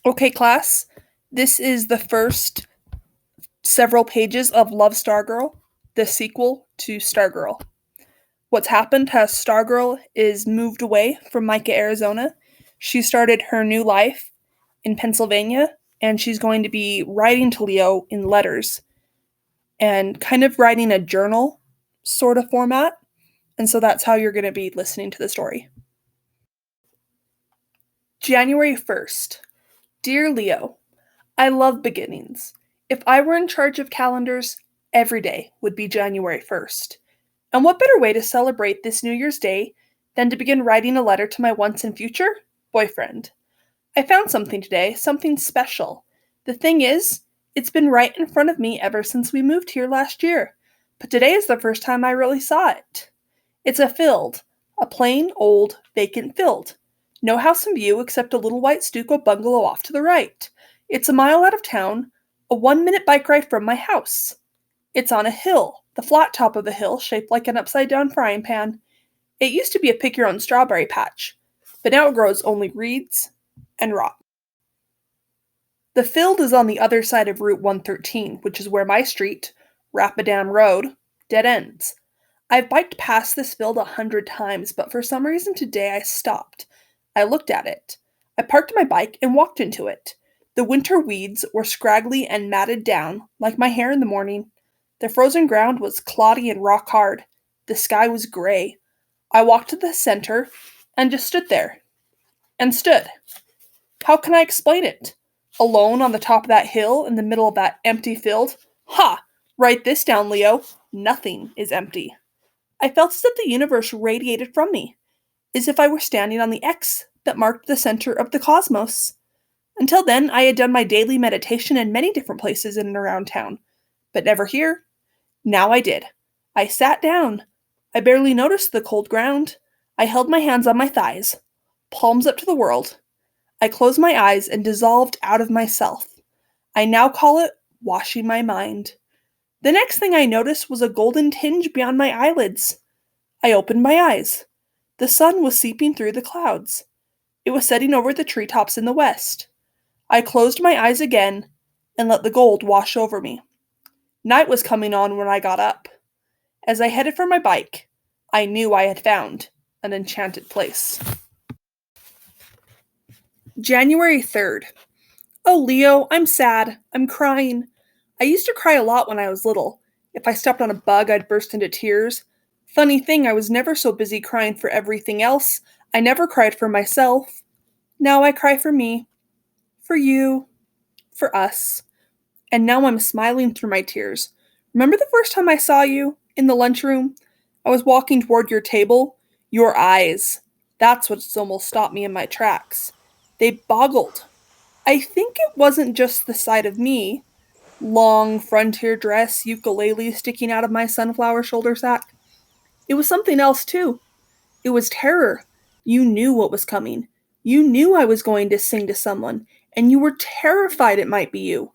Okay, class, this is the first several pages of Love Stargirl, the sequel to Stargirl. What's happened has Stargirl is moved away from Micah, Arizona. She started her new life in Pennsylvania, and she's going to be writing to Leo in letters and kind of writing a journal sort of format. And so that's how you're going to be listening to the story. January 1st. Dear Leo, I love beginnings. If I were in charge of calendars, every day would be January 1st. And what better way to celebrate this New Year's Day than to begin writing a letter to my once and future boyfriend? I found something today, something special. The thing is, it's been right in front of me ever since we moved here last year, but today is the first time I really saw it. It's a plain, old, vacant field. No house in view except a little white stucco bungalow off to the right. It's a mile out of town, a 1-minute bike ride from my house. It's on a hill, the flat top of a hill shaped like an upside-down frying pan. It used to be a pick-your-own strawberry patch, but now it grows only reeds and rot. The field is on the other side of Route 113, which is where my street, Rapidan Road, dead ends. I've biked past this field 100 times, but for some reason today I stopped. I looked at it. I parked my bike and walked into it. The winter weeds were scraggly and matted down, like my hair in the morning. The frozen ground was cloddy and rock hard. The sky was gray. I walked to the center and just stood there. And stood. How can I explain it? Alone on the top of that hill in the middle of that empty field? Ha! Write this down, Leo. Nothing is empty. I felt as if the universe radiated from me, as if I were standing on the X that marked the center of the cosmos. Until then, I had done my daily meditation in many different places in and around town, but never here. Now I did. I sat down. I barely noticed the cold ground. I held my hands on my thighs, palms up to the world. I closed my eyes and dissolved out of myself. I now call it washing my mind. The next thing I noticed was a golden tinge beyond my eyelids. I opened my eyes. The sun was seeping through the clouds. It was setting over the treetops in the west. I closed my eyes again and let the gold wash over me. Night was coming on when I got up. As I headed for my bike, I knew I had found an enchanted place. January 3rd. Oh, Leo, I'm sad. I'm crying. I used to cry a lot when I was little. If I stepped on a bug, I'd burst into tears. Funny thing, I was never so busy crying for everything else. I never cried for myself. Now I cry for me. For you. For us. And now I'm smiling through my tears. Remember the first time I saw you? In the lunchroom? I was walking toward your table. Your eyes. That's what's almost stopped me in my tracks. They boggled. I think it wasn't just the sight of me. Long frontier dress, ukulele sticking out of my sunflower shoulder sack. It was something else, too. It was terror. You knew what was coming. You knew I was going to sing to someone, and you were terrified it might be you.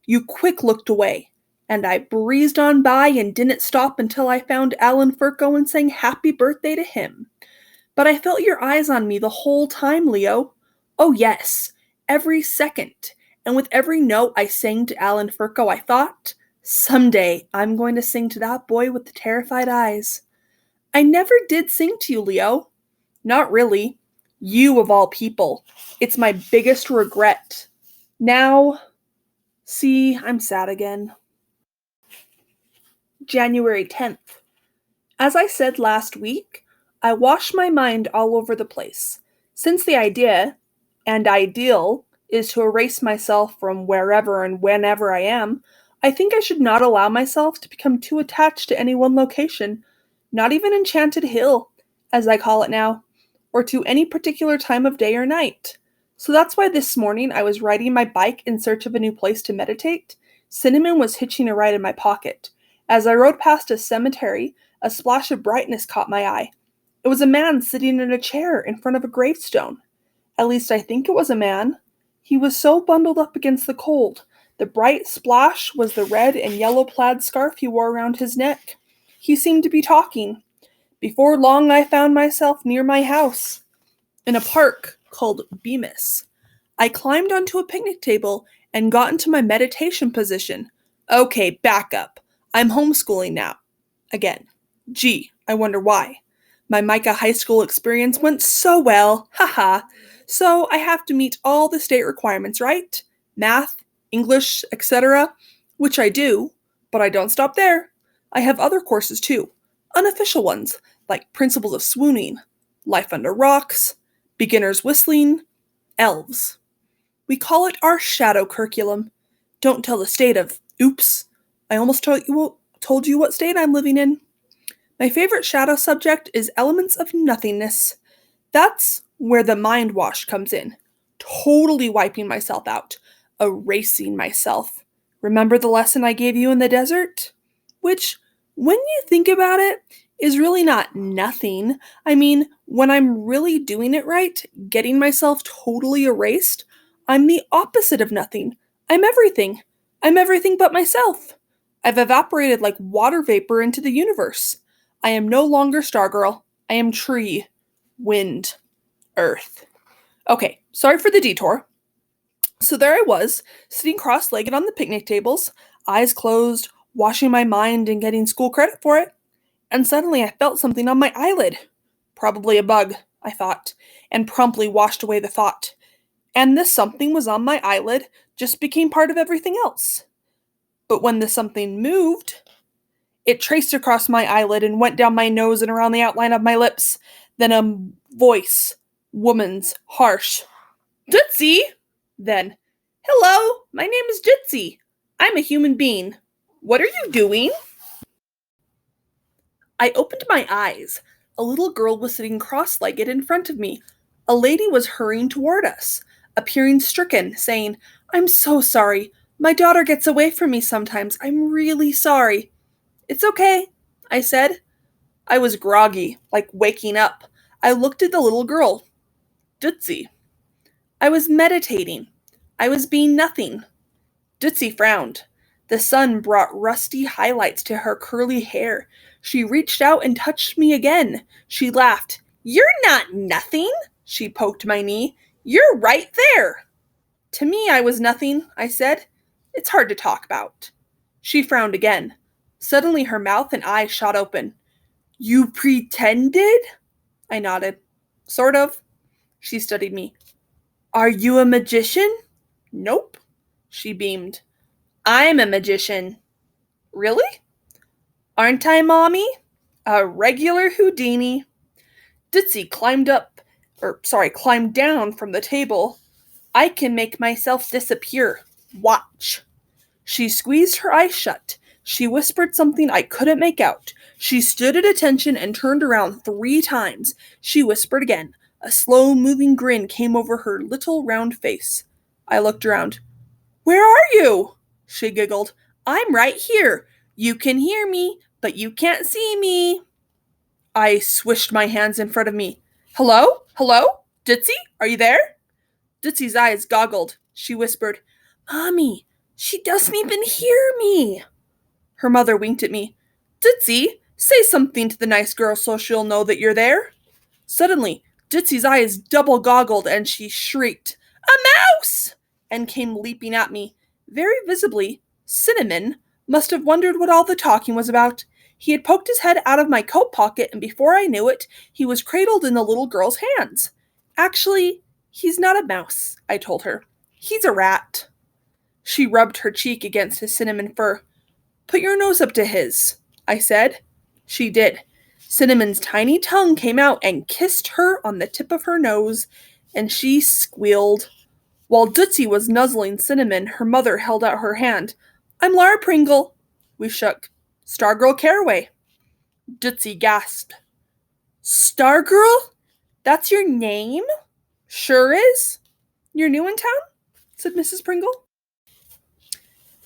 You quick looked away, and I breezed on by and didn't stop until I found Alan Furco and sang happy birthday to him. But I felt your eyes on me the whole time, Leo. Oh, yes, every second. And with every note I sang to Alan Furco, I thought, someday I'm going to sing to that boy with the terrified eyes. I never did sing to you, Leo. Not really. You of all people. It's my biggest regret. Now, see, I'm sad again. January 10th. As I said last week, I wash my mind all over the place. Since the idea, and ideal, is to erase myself from wherever and whenever I am, I think I should not allow myself to become too attached to any one location, not even Enchanted Hill, as I call it now, or to any particular time of day or night. So that's why this morning I was riding my bike in search of a new place to meditate. Cinnamon was hitching a ride in my pocket. As I rode past a cemetery, a splash of brightness caught my eye. It was a man sitting in a chair in front of a gravestone. At least I think it was a man. He was so bundled up against the cold. The bright splash was the red and yellow plaid scarf he wore around his neck. He seemed to be talking. Before long I found myself near my house, in a park called Bemis. I climbed onto a picnic table and got into my meditation position. Okay, back up. I'm homeschooling now. Again. Gee, I wonder why. My Micah high school experience went so well, haha. So I have to meet all the state requirements, right? Math, English, etc. Which I do, but I don't stop there. I have other courses too, unofficial ones, like Principles of Swooning, Life Under Rocks, Beginner's Whistling, Elves. We call it our shadow curriculum. Don't tell the state of, oops, I almost told you what state I'm living in. My favorite shadow subject is elements of nothingness. That's where the mind wash comes in. Totally wiping myself out, erasing myself. Remember the lesson I gave you in the desert? Which, when you think about it, is really not nothing. I mean, when I'm really doing it right, getting myself totally erased, I'm the opposite of nothing. I'm everything. I'm everything but myself. I've evaporated like water vapor into the universe. I am no longer Stargirl. I am tree, wind, earth. Okay, sorry for the detour. So there I was, sitting cross-legged on the picnic tables, eyes closed, washing my mind and getting school credit for it. And suddenly I felt something on my eyelid. Probably a bug, I thought, and promptly washed away the thought. And this something was on my eyelid just became part of everything else. But when the something moved, it traced across my eyelid and went down my nose and around the outline of my lips. Then a voice, woman's, harsh. Tootsie! Then, hello, my name is Jitsi. I'm a human being. What are you doing? I opened my eyes. A little girl was sitting cross-legged in front of me. A lady was hurrying toward us, appearing stricken, saying, I'm so sorry. My daughter gets away from me sometimes. I'm really sorry. It's okay, I said. I was groggy, like waking up. I looked at the little girl. Tootsie. I was meditating. I was being nothing. Tootsie frowned. The sun brought rusty highlights to her curly hair. She reached out and touched me again. She laughed. You're not nothing, she poked my knee. You're right there. To me, I was nothing, I said. It's hard to talk about. She frowned again. Suddenly her mouth and eyes shot open. You pretended? I nodded. Sort of. She studied me. Are you a magician? Nope. She beamed. I'm a magician. Really? Aren't I, Mommy? A regular Houdini. Ditzy climbed down from the table. I can make myself disappear. Watch. She squeezed her eyes shut. She whispered something I couldn't make out. She stood at attention and turned around 3 times. She whispered again. A slow-moving grin came over her little round face. I looked around. Where are you? She giggled. I'm right here. You can hear me, but you can't see me. I swished my hands in front of me. Hello? Hello? Ditzy? Are you there? Ditzy's eyes goggled. She whispered, Mommy, she doesn't even hear me. Her mother winked at me. Ditzy, say something to the nice girl so she'll know that you're there. Suddenly, Ditzy's eyes double goggled and she shrieked, A mouse! And came leaping at me. Very visibly, Cinnamon must have wondered what all the talking was about. He had poked his head out of my coat pocket, and before I knew it, he was cradled in the little girl's hands. Actually, he's not a mouse, I told her. He's a rat. She rubbed her cheek against his cinnamon fur. Put your nose up to his, I said. She did. Cinnamon's tiny tongue came out and kissed her on the tip of her nose, and she squealed. While Tootsie was nuzzling Cinnamon, her mother held out her hand. I'm Laura Pringle. We shook. Stargirl Caraway. Tootsie gasped. Stargirl? That's your name? Sure is. You're new in town? Said Mrs. Pringle.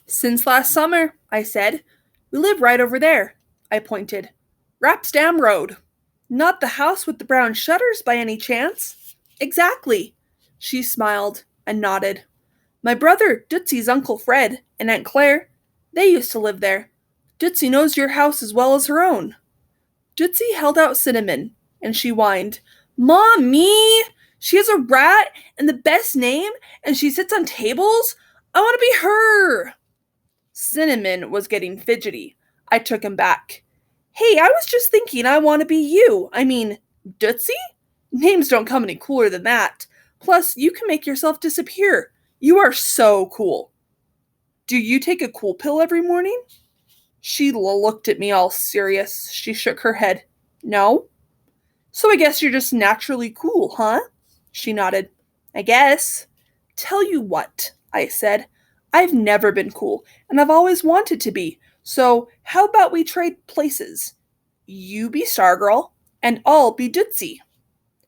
Since last summer, I said. We live right over there. I pointed. Rapsdam Road. Not the house with the brown shutters by any chance? Exactly. She smiled and nodded. My brother, Dootsie's Uncle Fred, and Aunt Claire, they used to live there. Dootsie knows your house as well as her own. Dootsie held out Cinnamon, and she whined, Mommy! She has a rat and the best name, and she sits on tables. I want to be her. Cinnamon was getting fidgety. I took him back. Hey, I was just thinking I want to be you. I mean, Dootsie? Names don't come any cooler than that. Plus, you can make yourself disappear. You are so cool. Do you take a cool pill every morning? She looked at me all serious. She shook her head. No. So I guess you're just naturally cool, huh? She nodded. I guess. Tell you what, I said. I've never been cool, and I've always wanted to be. So how about we trade places? You be Stargirl, and I'll be Dootsie.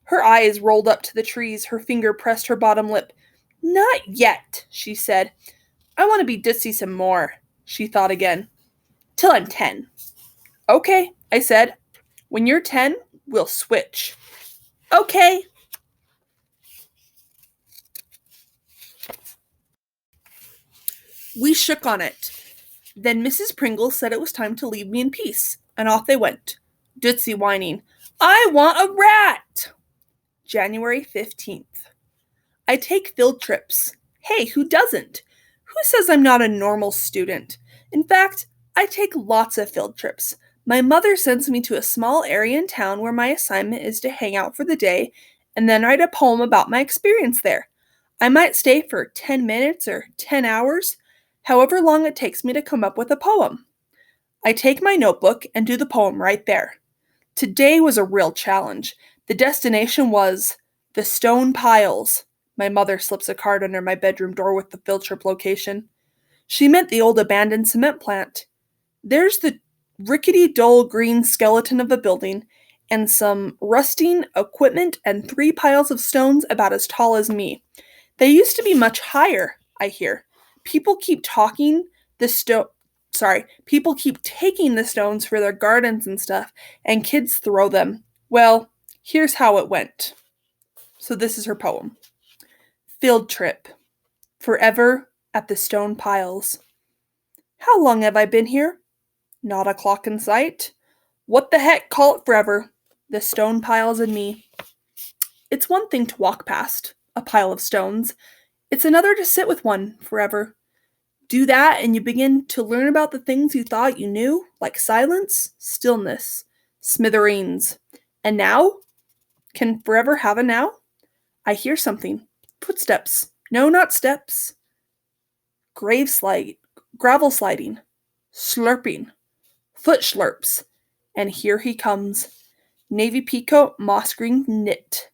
Her eyes rolled up to the trees, her finger pressed her bottom lip. Not yet, she said. I want to be Dootsie some more, she thought again. Till I'm 10. Okay, I said. When you're 10, we'll switch. Okay. We shook on it. Then Mrs. Pringle said it was time to leave me in peace, and off they went. Dootsie whining, I want a rat! January 15th. I take field trips. Hey, who doesn't? Who says I'm not a normal student? In fact, I take lots of field trips. My mother sends me to a small area in town where my assignment is to hang out for the day and then write a poem about my experience there. I might stay for 10 minutes or 10 hours, however long it takes me to come up with a poem. I take my notebook and do the poem right there. Today was a real challenge. The destination was the Stone Piles. My mother slips a card under my bedroom door with the field trip location. She meant the old abandoned cement plant. There's the rickety, dull green skeleton of a building, and some rusting equipment and 3 piles of stones about as tall as me. They used to be much higher, I hear. People keep taking the stones for their gardens and stuff, and kids throw them. Well, here's how it went. So this is her poem. Field trip. Forever at the stone piles. How long have I been here? Not a clock in sight. What the heck, call it forever. The stone piles and me. It's one thing to walk past a pile of stones. It's another to sit with one forever. Do that and you begin to learn about the things you thought you knew, like silence, stillness, smithereens. And now? Can forever have a now? I hear something. Footsteps. No, not steps. Gravel sliding. Slurping. Foot slurps. And here he comes. Navy peacoat, moss green knit.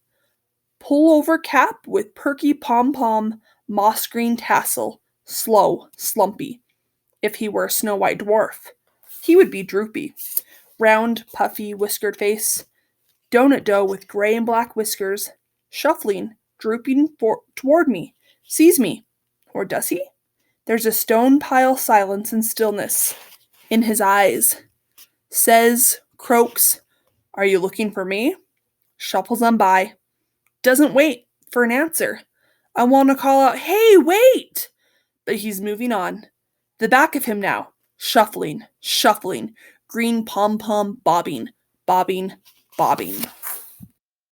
Pull-over cap with perky pom-pom, moss green tassel. Slow, slumpy. If he were a snow-white dwarf, he would be droopy. Round, puffy, whiskered face. Donut dough with gray and black whiskers. Shuffling, drooping toward me. Sees me. Or does he? There's a stone pile silence and stillness in his eyes. Says, croaks, are you looking for me? Shuffles on by. Doesn't wait for an answer. I want to call out, hey, wait! But he's moving on. The back of him now. Shuffling, shuffling. Green pom-pom bobbing, bobbing, bobbing.